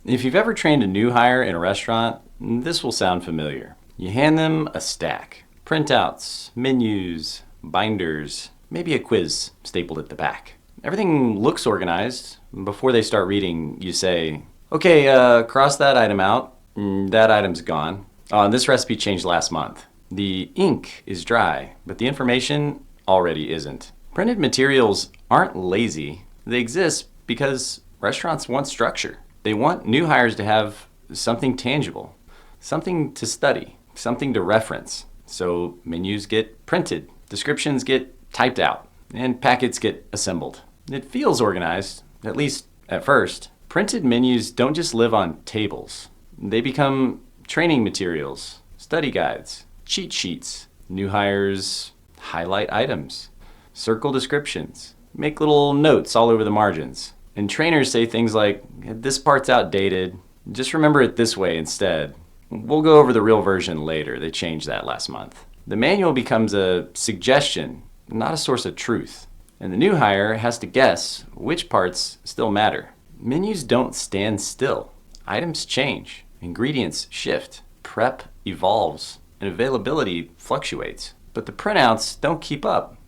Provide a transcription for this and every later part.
If you've ever trained a new hire in a restaurant, this will sound familiar. You hand them a stack, printouts, menus, binders, maybe a quiz stapled at the back. Everything looks organized. Before they start reading, you say, okay, cross that item out. That item's gone. This recipe changed last month. The ink is dry, but the information already isn't. Printed materials aren't lazy. They exist because restaurants want structure. They want new hires to have something tangible, something to study, something to reference. So menus get printed, descriptions get typed out, and packets get assembled. It feels organized, at least at first. Printed menus don't just live on tables. They become training materials, study guides, cheat sheets. New hires highlight items, circle descriptions, make little notes all over the margins. And trainers say things like, this part's outdated, just remember it this way instead. We'll go over the real version later, they changed that last month. The manual becomes a suggestion, not a source of truth. And the new hire has to guess which parts still matter. Menus don't stand still. Items change, ingredients shift, prep evolves, and availability fluctuates. But the printouts don't keep up.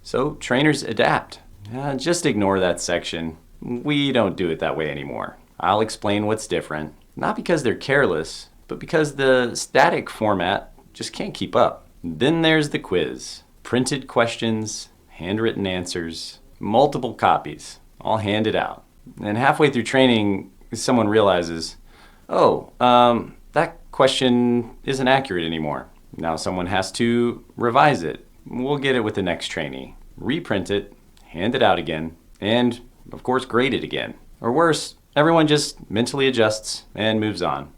So trainers adapt. Just ignore that section. We don't do it that way anymore. I'll explain what's different, not because they're careless, but because the static format just can't keep up. Then there's the quiz. Printed questions, handwritten answers, multiple copies, all handed out. And halfway through training, someone realizes, that question isn't accurate anymore. Now someone has to revise it. We'll get it with the next trainee. Reprint it, hand it out again, and of course grade it again. Or worse, everyone just mentally adjusts and moves on.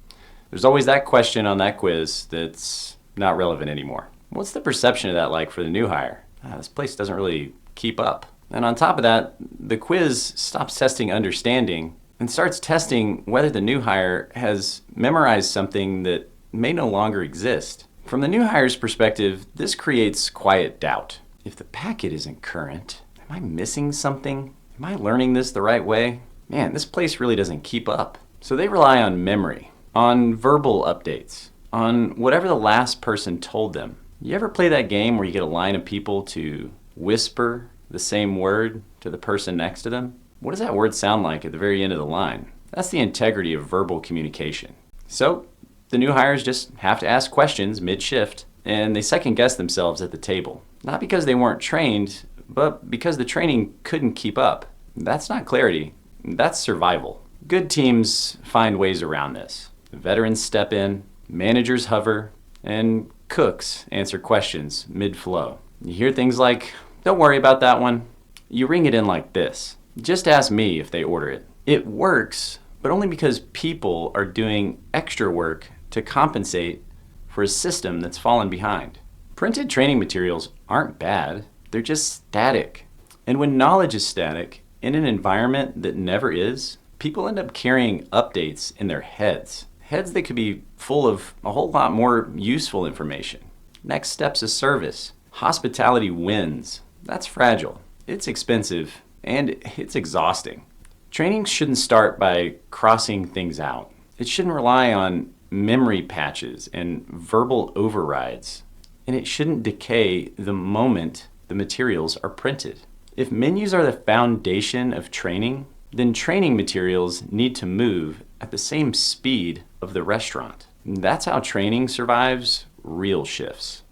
There's always that question on that quiz that's not relevant anymore. What's the perception of that like for the new hire? This place doesn't really keep up. And on top of that, the quiz stops testing understanding and starts testing whether the new hire has memorized something that may no longer exist. From the new hire's perspective, this creates quiet doubt. If the packet isn't current, am I missing something? Am I learning this the right way? Man, this place really doesn't keep up. So they rely on memory, on verbal updates, on whatever the last person told them. You ever play that game where you get a line of people to whisper the same word to the person next to them? What does that word sound like at the very end of the line? That's the integrity of verbal communication. So the new hires just have to ask questions mid-shift, and they second guess themselves at the table. Not because they weren't trained, but because the training couldn't keep up. That's not clarity, that's survival. Good teams find ways around this. Veterans step in, managers hover, and cooks answer questions mid-flow. You hear things like, don't worry about that one. You ring it in like this. Just ask me if they order it. It works, but only because people are doing extra work to compensate for a system that's fallen behind. Printed training materials aren't bad, they're just static. And when knowledge is static, in an environment that never is, people end up carrying updates in their heads. Heads that could be full of a whole lot more useful information. Next step's a service. Hospitality wins. That's fragile. It's expensive, and it's exhausting. Training shouldn't start by crossing things out. It shouldn't rely on memory patches and verbal overrides. And it shouldn't decay the moment the materials are printed. If menus are the foundation of training, then training materials need to move at the same speed of the restaurant. And that's how training survives real shifts.